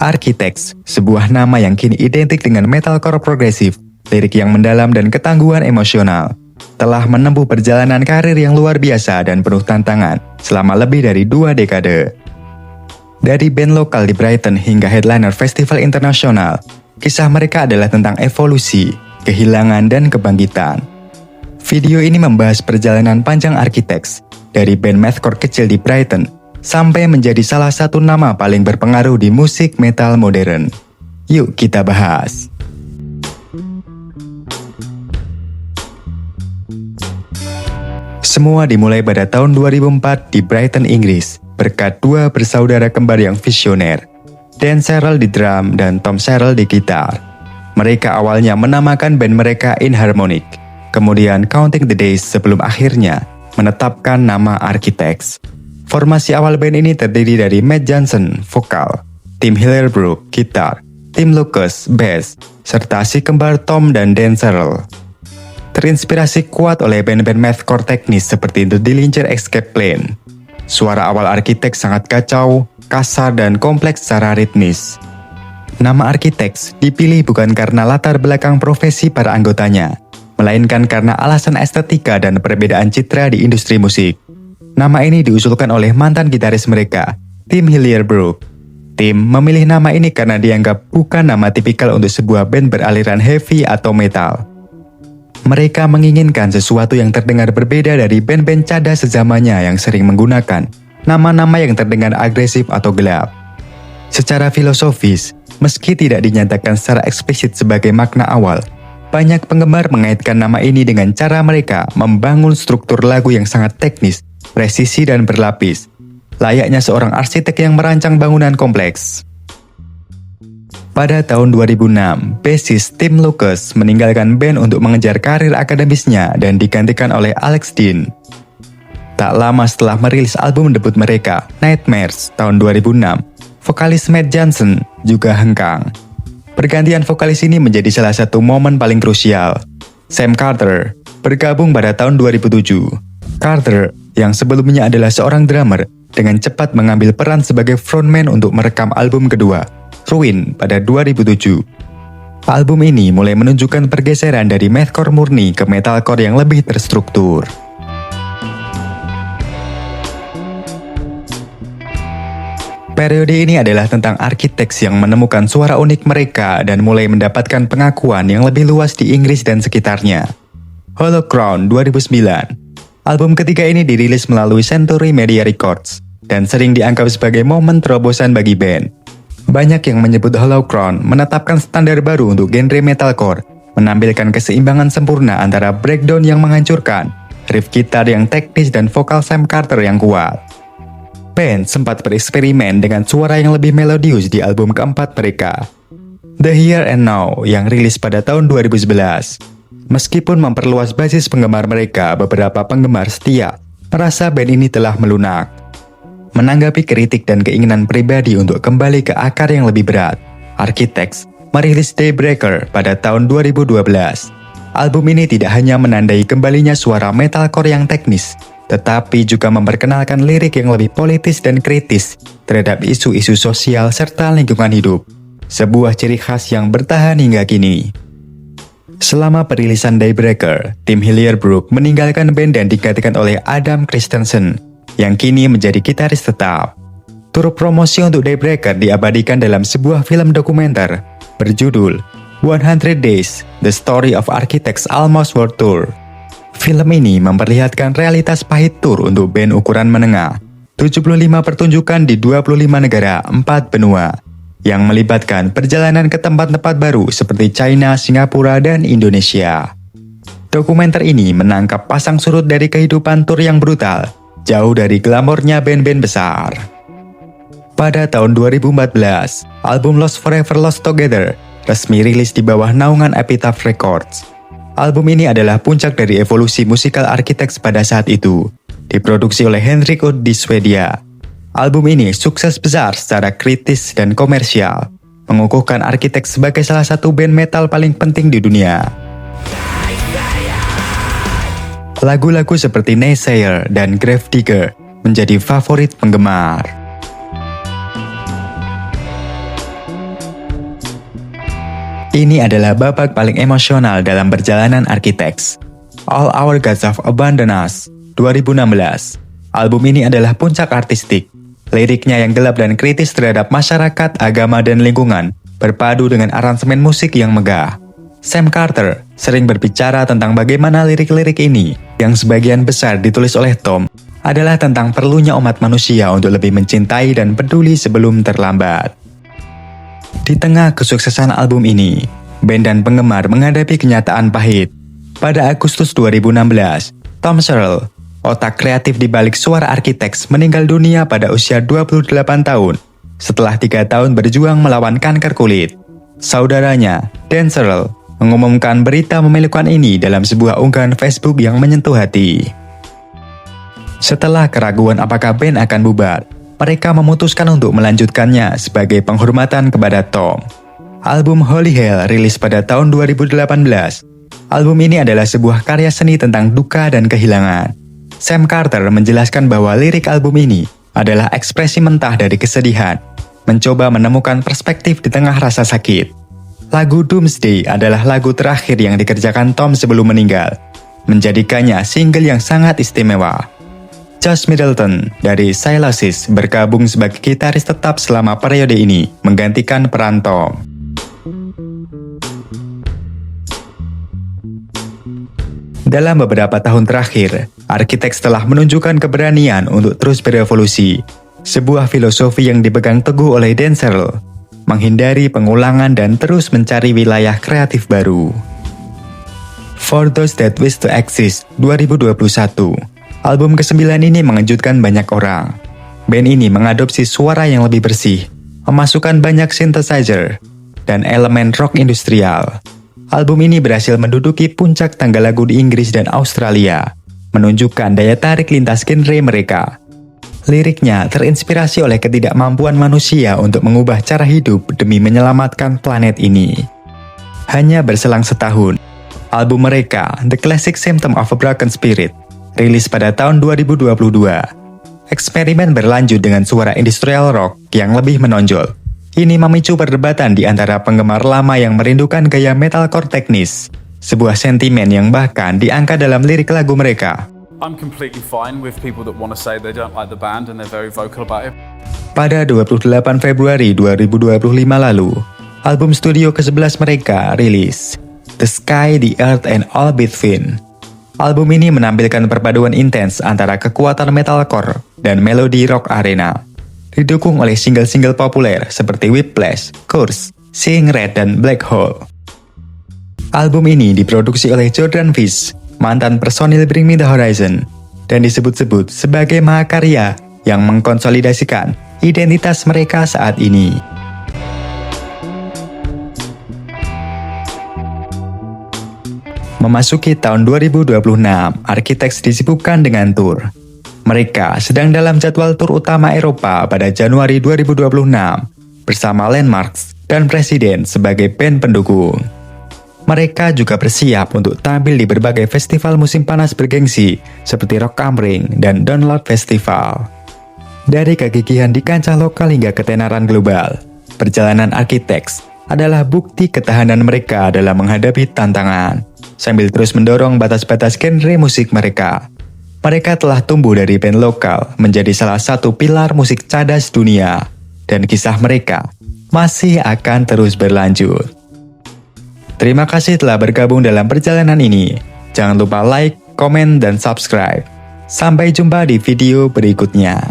Architects, sebuah nama yang kini identik dengan metalcore progresif, lirik yang mendalam dan ketangguhan emosional, telah menempuh perjalanan karir yang luar biasa dan penuh tantangan selama lebih dari 2 dekade. Dari band lokal di Brighton hingga headliner festival internasional, kisah mereka adalah tentang evolusi, kehilangan, dan kebangkitan. Video ini membahas perjalanan panjang Architects, dari band mathcore kecil di Brighton, sampai menjadi salah satu nama paling berpengaruh di musik metal modern. Yuk kita bahas. Semua dimulai pada tahun 2004 di Brighton, Inggris, berkat 2 bersaudara kembar yang visioner, Dan Sherrill di drum dan Tom Sherrill di gitar. Mereka awalnya menamakan band mereka Inharmonic, kemudian counting the days sebelum akhirnya menetapkan nama Architects. Formasi awal band ini terdiri dari Matt Johnson, vokal, Tim Hillier-Brook, gitar, Tim Lucas, bass, serta si kembar Tom dan Dan Sherrill. Terinspirasi kuat oleh band-band mathcore teknis seperti The Dillinger Escape Plan. Suara awal Architects sangat kacau, kasar, dan kompleks secara ritmis. Nama Architects dipilih bukan karena latar belakang profesi para anggotanya, melainkan karena alasan estetika dan perbedaan citra di industri musik. Nama ini diusulkan oleh mantan gitaris mereka, Tim Hillier-Brook. Tim memilih nama ini karena dianggap bukan nama tipikal untuk sebuah band beraliran heavy atau metal. Mereka menginginkan sesuatu yang terdengar berbeda dari band-band cadas sezamannya yang sering menggunakan nama-nama yang terdengar agresif atau gelap. Secara filosofis, meski tidak dinyatakan secara eksplisit sebagai makna awal, banyak penggemar mengaitkan nama ini dengan cara mereka membangun struktur lagu yang sangat teknis, presisi, dan berlapis, layaknya seorang arsitek yang merancang bangunan kompleks. Pada tahun 2006, bassist Tim Lucas meninggalkan band untuk mengejar karir akademisnya dan digantikan oleh Alex Dean. Tak lama setelah merilis album debut mereka, Nightmares, tahun 2006, vokalis Matt Johnson juga hengkang. Pergantian vokalis ini menjadi salah satu momen paling krusial. Sam Carter bergabung pada tahun 2007. Carter, yang sebelumnya adalah seorang drummer, dengan cepat mengambil peran sebagai frontman untuk merekam album kedua, Ruin, pada 2007. Album ini mulai menunjukkan pergeseran dari mathcore murni ke metalcore yang lebih terstruktur. Periode ini adalah tentang Architects yang menemukan suara unik mereka dan mulai mendapatkan pengakuan yang lebih luas di Inggris dan sekitarnya. Hollow Crown 2009. Album ketiga ini dirilis melalui Century Media Records dan sering dianggap sebagai momen terobosan bagi band. Banyak yang menyebut Hollow Crown menetapkan standar baru untuk genre metalcore, menampilkan keseimbangan sempurna antara breakdown yang menghancurkan, riff gitar yang teknis, dan vokal Sam Carter yang kuat. Band sempat bereksperimen dengan suara yang lebih melodius di album keempat mereka, The Here and Now, yang rilis pada tahun 2011. Meskipun memperluas basis penggemar mereka, beberapa penggemar setia merasa band ini telah melunak. Menanggapi kritik dan keinginan pribadi untuk kembali ke akar yang lebih berat, Architects merilis Daybreaker pada tahun 2012. Album ini tidak hanya menandai kembalinya suara metalcore yang teknis, tetapi juga memperkenalkan lirik yang lebih politis dan kritis terhadap isu-isu sosial serta lingkungan hidup, sebuah ciri khas yang bertahan hingga kini. Selama perilisan Daybreaker, Tim Hillier-Brook meninggalkan band dan digantikan oleh Adam Christensen, yang kini menjadi gitaris tetap. Tur promosi untuk Daybreaker diabadikan dalam sebuah film dokumenter berjudul 100 Days, The Story of Architects Almost World Tour. Film ini memperlihatkan realitas pahit tur untuk band ukuran menengah, 75 pertunjukan di 25 negara, 4 benua, yang melibatkan perjalanan ke tempat-tempat baru seperti China, Singapura, dan Indonesia. Dokumenter ini menangkap pasang surut dari kehidupan tur yang brutal, jauh dari glamornya band-band besar. Pada tahun 2014, album Lost Forever Lost Together resmi rilis di bawah naungan Epitaph Records. Album ini adalah puncak dari evolusi musikal Architects pada saat itu, diproduksi oleh Henrik Ud di Swedia. Album ini sukses besar secara kritis dan komersial, mengukuhkan Architects sebagai salah satu band metal paling penting di dunia. Lagu-lagu seperti Naysayer dan Gravedigger menjadi favorit penggemar. Ini adalah babak paling emosional dalam perjalanan Architects. All Our Gods Have Abandoned Us, 2016. Album ini adalah puncak artistik. Liriknya yang gelap dan kritis terhadap masyarakat, agama, dan lingkungan berpadu dengan aransemen musik yang megah. Sam Carter sering berbicara tentang bagaimana lirik-lirik ini, yang sebagian besar ditulis oleh Tom, adalah tentang perlunya umat manusia untuk lebih mencintai dan peduli sebelum terlambat. Di tengah kesuksesan album ini, band dan penggemar menghadapi kenyataan pahit. Pada Agustus 2016, Tom Searle, otak kreatif di balik Suara Architects, meninggal dunia pada usia 28 tahun setelah 3 tahun berjuang melawan kanker kulit. Saudaranya, Dan Searle, mengumumkan berita memilukan ini dalam sebuah unggahan Facebook yang menyentuh hati. Setelah keraguan apakah band akan bubar, mereka memutuskan untuk melanjutkannya sebagai penghormatan kepada Tom. Album Holy Hell rilis pada tahun 2018. Album ini adalah sebuah karya seni tentang duka dan kehilangan. Sam Carter menjelaskan bahwa lirik album ini adalah ekspresi mentah dari kesedihan, mencoba menemukan perspektif di tengah rasa sakit. Lagu Doomsday adalah lagu terakhir yang dikerjakan Tom sebelum meninggal, menjadikannya single yang sangat istimewa. Josh Middleton dari Sylosis bergabung sebagai gitaris tetap selama periode ini, menggantikan peran Tom. Dalam beberapa tahun terakhir, Architects telah menunjukkan keberanian untuk terus berevolusi, sebuah filosofi yang dipegang teguh oleh Dan Searle, menghindari pengulangan dan terus mencari wilayah kreatif baru. For Those That Wish to Exist, 2021. Album ke-9 ini mengejutkan banyak orang. Band ini mengadopsi suara yang lebih bersih, memasukkan banyak synthesizer, dan elemen rock industrial. Album ini berhasil menduduki puncak tangga lagu di Inggris dan Australia, menunjukkan daya tarik lintas genre mereka. Liriknya terinspirasi oleh ketidakmampuan manusia untuk mengubah cara hidup demi menyelamatkan planet ini. Hanya berselang setahun, album mereka, The Classic Symptom of a Broken Spirit, rilis pada tahun 2022. Eksperimen berlanjut dengan suara industrial rock yang lebih menonjol. Ini memicu perdebatan di antara penggemar lama yang merindukan gaya metalcore teknis, sebuah sentimen yang bahkan diangkat dalam lirik lagu mereka. I'm completely fine with people that want to say they don't like the band and they're very vocal about it. Pada 28 Februari 2025 lalu, album studio ke-11 mereka rilis, The Sky, the Earth, and All Between. Album ini menampilkan perpaduan intens antara kekuatan metalcore dan melodi rock arena, didukung oleh single-single populer seperti Whiplash, Curse, Seeing Red, dan Black Hole. Album ini diproduksi oleh Jordan Fish, mantan personil Bring Me The Horizon, dan disebut-sebut sebagai mahakarya yang mengkonsolidasikan identitas mereka saat ini. Memasuki tahun 2026, Architects disibukkan dengan tur. Mereka sedang dalam jadwal tur utama Eropa pada Januari 2026 bersama Landmarks dan Presiden sebagai band pendukung. Mereka juga bersiap untuk tampil di berbagai festival musim panas bergengsi seperti Rock am Ring dan Download Festival. Dari kegigihan di kancah lokal hingga ketenaran global, perjalanan Architects adalah bukti ketahanan mereka dalam menghadapi tantangan, sambil terus mendorong batas-batas genre musik mereka. Mereka telah tumbuh dari band lokal menjadi salah satu pilar musik cadas dunia, dan kisah mereka masih akan terus berlanjut. Terima kasih telah bergabung dalam perjalanan ini. Jangan lupa like, komen, dan subscribe. Sampai jumpa di video berikutnya.